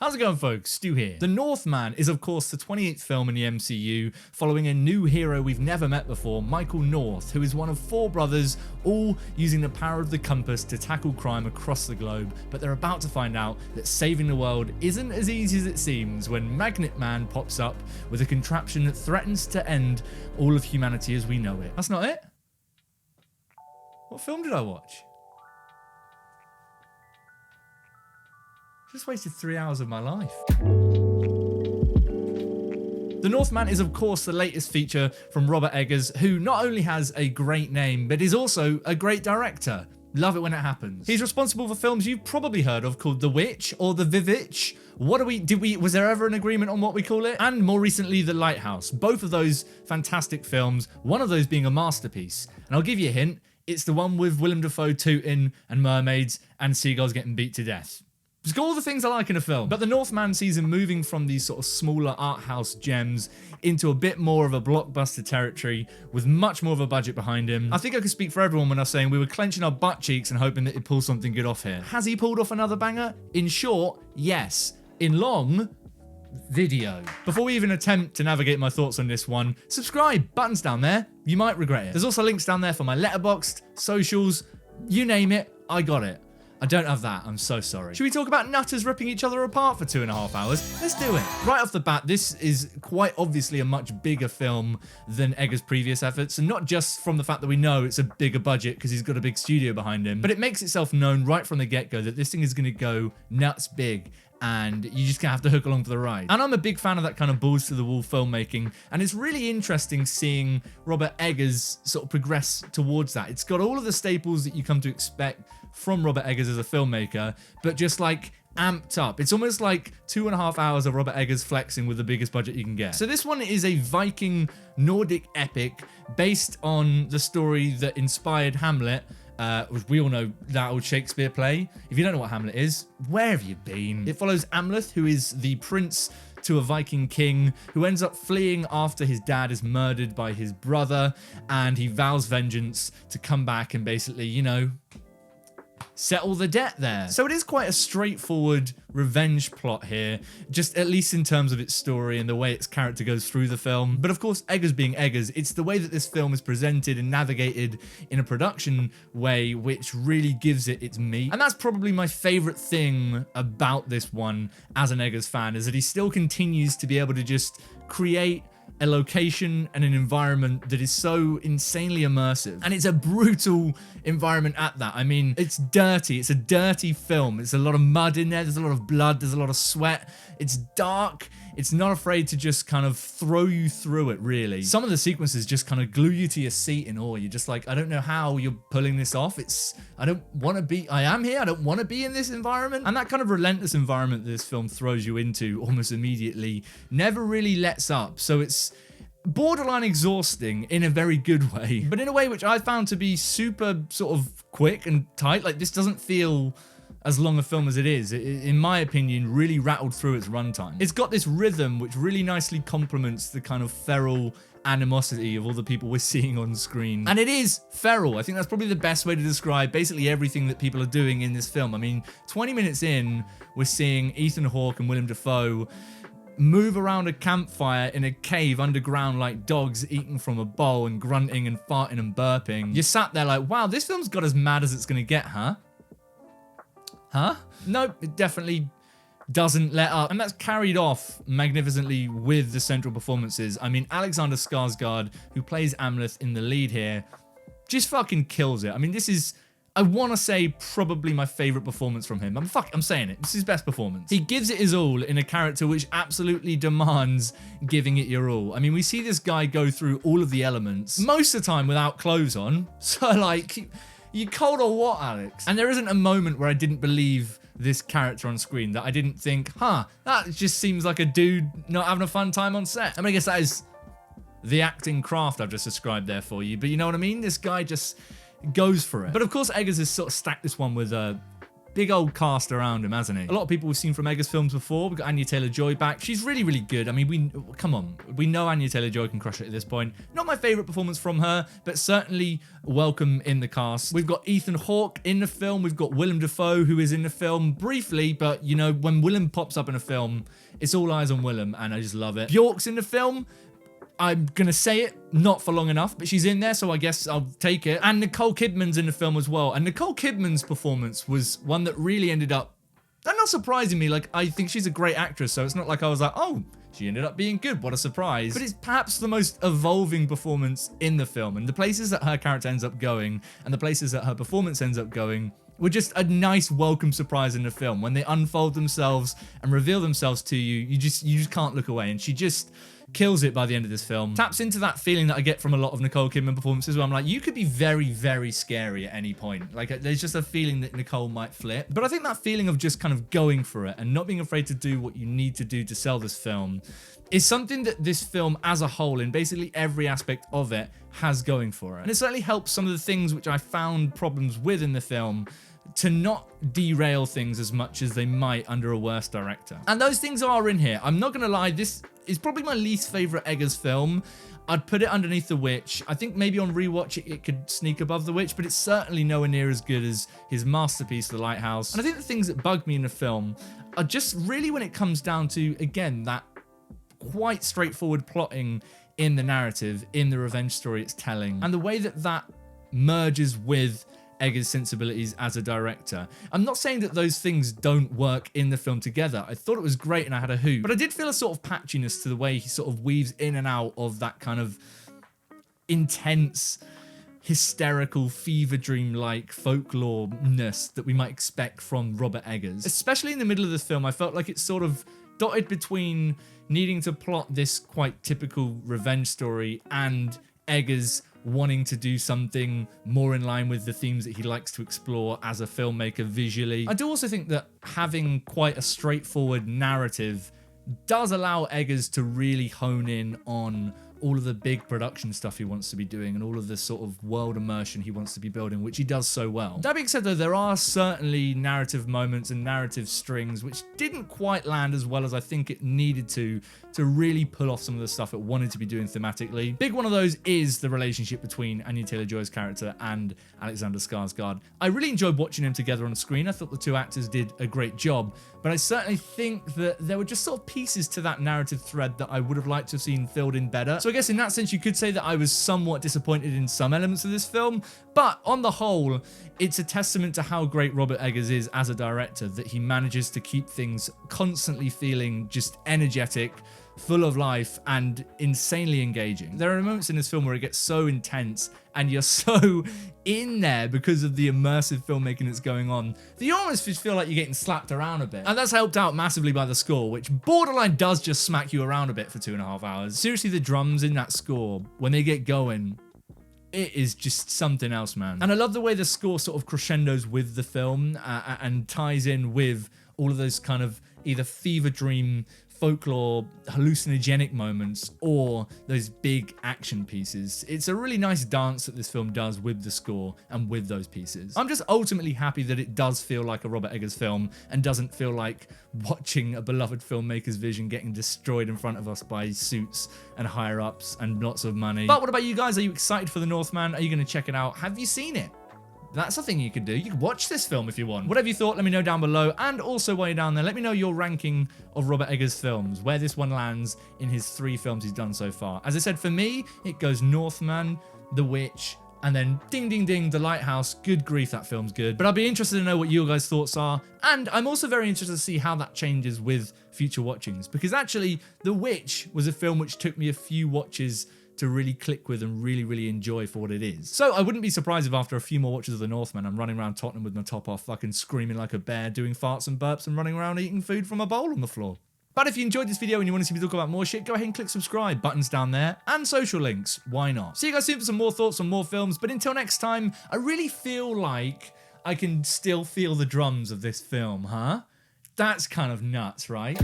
How's it going, folks? Stu here. The Northman is, of course, the 28th film in the MCU, following a new hero we've never met before, Michael North, who is one of 4 brothers, all using the power of the compass to tackle crime across the globe, but they're about to find out that saving the world isn't as easy as it seems when Magnet Man pops up with a contraption that threatens to end all of humanity as we know it. That's not it? What film did I watch? Just wasted 3 hours of my life. The Northman is, of course, the latest feature from Robert Eggers, who not only has a great name, but is also a great director. Love it when it happens. He's responsible for films you've probably heard of called The Witch or The Vivitch. Was there ever an agreement on what we call it? And more recently, The Lighthouse. Both of those fantastic films, one of those being a masterpiece. And I'll give you a hint, it's the one with Willem Dafoe tooting and mermaids and seagulls getting beat to death. It's got all the things I like in a film. But the Northman sees him moving from these sort of smaller art house gems into a bit more of a blockbuster territory with much more of a budget behind him. I think I could speak for everyone when I was saying we were clenching our butt cheeks and hoping that he'd pull something good off here. Has he pulled off another banger? In short, yes. In long, video. Before we even attempt to navigate my thoughts on this one, subscribe, buttons down there. You might regret it. There's also links down there for my Letterboxd, socials, you name it, I got it. I don't have that, I'm so sorry. Should we talk about nutters ripping each other apart for 2.5 hours? Let's do it. Right off the bat, this is quite obviously a much bigger film than Eggers' previous efforts, and not just from the fact that we know it's a bigger budget because he's got a big studio behind him, but it makes itself known right from the get-go that this thing is gonna go nuts big, and you just gonna have to hook along for the ride. And I'm a big fan of that kind of balls to the wall filmmaking, and it's really interesting seeing Robert Eggers sort of progress towards that. It's got all of the staples that you come to expect from Robert Eggers as a filmmaker, but just like amped up. It's almost like 2.5 hours of Robert Eggers flexing with the biggest budget you can get. So this one is a Viking Nordic epic based on the story that inspired Hamlet, which we all know that old Shakespeare play. If you don't know what Hamlet is, where have you been? It follows Amleth, who is the prince to a Viking king who ends up fleeing after his dad is murdered by his brother, and he vows vengeance to come back and basically, you know, settle the debt there. So it is quite a straightforward revenge plot here, just at least in terms of its story and the way its character goes through the film. But of course, Eggers being Eggers, it's the way that this film is presented and navigated in a production way which really gives it its meat. And that's probably my favorite thing about this one as an Eggers fan, is that he still continues to be able to just create a location and an environment that is so insanely immersive. And it's a brutal environment at that. I mean, it's dirty. It's a dirty film. There's a lot of mud in there. There's a lot of blood. There's a lot of sweat. It's dark. It's not afraid to just kind of throw you through it, really. Some of the sequences just kind of glue you to your seat in awe. You're just like, I don't know how you're pulling this off. I am here. I don't want to be in this environment. And that kind of relentless environment that this film throws you into almost immediately never really lets up. So it's borderline exhausting in a very good way, but in a way which I found to be super sort of quick and tight. Like, this doesn't feel as long a film as it is. It, in my opinion, really rattled through its runtime. It's got this rhythm which really nicely complements the kind of feral animosity of all the people we're seeing on screen. And it is feral. I think that's probably the best way to describe basically everything that people are doing in this film. I mean, 20 minutes in, we're seeing Ethan Hawke and Willem Dafoe move around a campfire in a cave underground like dogs eating from a bowl and grunting and farting and burping. You're sat there like, wow, this film's got as mad as it's gonna get, huh? Huh? Nope, it definitely doesn't let up. And that's carried off magnificently with the central performances. I mean, Alexander Skarsgard, who plays Amleth in the lead here, just fucking kills it. I mean, this is, I want to say, probably my favorite performance from him. I'm saying it. This is his best performance. He gives it his all in a character which absolutely demands giving it your all. I mean, we see this guy go through all of the elements, most of the time without clothes on. So, like, you cold or what, Alex? And there isn't a moment where I didn't believe this character on screen, that I didn't think, that just seems like a dude not having a fun time on set. I mean, I guess that is the acting craft I've just described there for you, but you know what I mean? This guy just goes for it. But of course, Eggers has sort of stacked this one with big old cast around him, hasn't he? A lot of people we've seen from Eggers films before. We've got Anya Taylor-Joy back. She's really, really good. I mean, come on. We know Anya Taylor-Joy can crush it at this point. Not my favorite performance from her, but certainly welcome in the cast. We've got Ethan Hawke in the film. We've got Willem Dafoe, who is in the film briefly, but you know, when Willem pops up in a film, it's all eyes on Willem, and I just love it. Bjork's in the film. I'm gonna say it, not for long enough, but she's in there, so I guess I'll take it. And Nicole Kidman's in the film as well. And Nicole Kidman's performance was one that really ended up, and not surprising me, like, I think she's a great actress, so it's not like I was like, oh, she ended up being good, what a surprise. But it's perhaps the most evolving performance in the film, and the places that her character ends up going, and the places that her performance ends up going, were just a nice welcome surprise in the film. When they unfold themselves and reveal themselves to you, you just can't look away, and she just kills it by the end of this film. Taps into that feeling that I get from a lot of Nicole Kidman performances where I'm like, you could be very, very scary at any point. Like, there's just a feeling that Nicole might flip. But I think that feeling of just kind of going for it and not being afraid to do what you need to do to sell this film is something that this film as a whole, in basically every aspect of it, has going for it. And it certainly helps some of the things which I found problems with in the film to not derail things as much as they might under a worse director. And those things are in here. I'm not gonna lie, this is probably my least favorite Eggers film. I'd put it underneath The Witch. I think maybe on rewatch it could sneak above The Witch, but it's certainly nowhere near as good as his masterpiece, The Lighthouse. And I think the things that bug me in the film are just really when it comes down to, again, that quite straightforward plotting in the narrative, in the revenge story it's telling, and the way that that merges with Eggers' sensibilities as a director. I'm not saying that those things don't work in the film together. I thought it was great and I had a hoot, but I did feel a sort of patchiness to the way he sort of weaves in and out of that kind of intense, hysterical, fever dream-like folklore-ness that we might expect from Robert Eggers. Especially in the middle of the film, I felt like it's sort of dotted between needing to plot this quite typical revenge story and Eggers wanting to do something more in line with the themes that he likes to explore as a filmmaker visually. I do also think that having quite a straightforward narrative does allow Eggers to really hone in on all of the big production stuff he wants to be doing and all of the sort of world immersion he wants to be building, which he does so well. That being said though, there are certainly narrative moments and narrative strings which didn't quite land as well as I think it needed to really pull off some of the stuff it wanted to be doing thematically. Big one of those is the relationship between Anya Taylor-Joy's character and Alexander Skarsgard. I really enjoyed watching them together on screen. I thought the two actors did a great job, but I certainly think that there were just sort of pieces to that narrative thread that I would have liked to have seen filled in better. So I guess in that sense, you could say that I was somewhat disappointed in some elements of this film, but on the whole, it's a testament to how great Robert Eggers is as a director that he manages to keep things constantly feeling just energetic, full of life, and insanely engaging. There are moments in this film where it gets so intense and you're so in there because of the immersive filmmaking that's going on that you almost just feel like you're getting slapped around a bit. And that's helped out massively by the score, which borderline does just smack you around a bit for 2.5 hours. Seriously, the drums in that score, when they get going, it is just something else, man. And I love the way the score sort of crescendos with the film and ties in with all of those kind of either fever dream, folklore, hallucinogenic moments, or those big action pieces. It's a really nice dance that this film does with the score and with those pieces. I'm just ultimately happy that it does feel like a Robert Eggers film and doesn't feel like watching a beloved filmmaker's vision getting destroyed in front of us by suits and higher-ups and lots of money. But what about you guys? Are you excited for the Northman? Are you going to check it out? Have you seen it? That's a thing you could do. You could watch this film if you want. Whatever you thought, let me know down below. And also while you're down there, let me know your ranking of Robert Eggers' films, where this one lands in his 3 films he's done so far. As I said, for me, it goes Northman, The Witch, and then ding, ding, ding, The Lighthouse. Good grief, that film's good. But I'll be interested to know what your guys' thoughts are. And I'm also very interested to see how that changes with future watchings. Because actually, The Witch was a film which took me a few watches to really click with and really, really enjoy for what it is. So I wouldn't be surprised if after a few more watches of The Northman, I'm running around Tottenham with my top off, fucking screaming like a bear, doing farts and burps and running around eating food from a bowl on the floor. But if you enjoyed this video and you want to see me talk about more shit, go ahead and click subscribe, buttons down there, and social links. Why not? See you guys soon for some more thoughts on more films, but until next time, I really feel like I can still feel the drums of this film, huh? That's kind of nuts, right?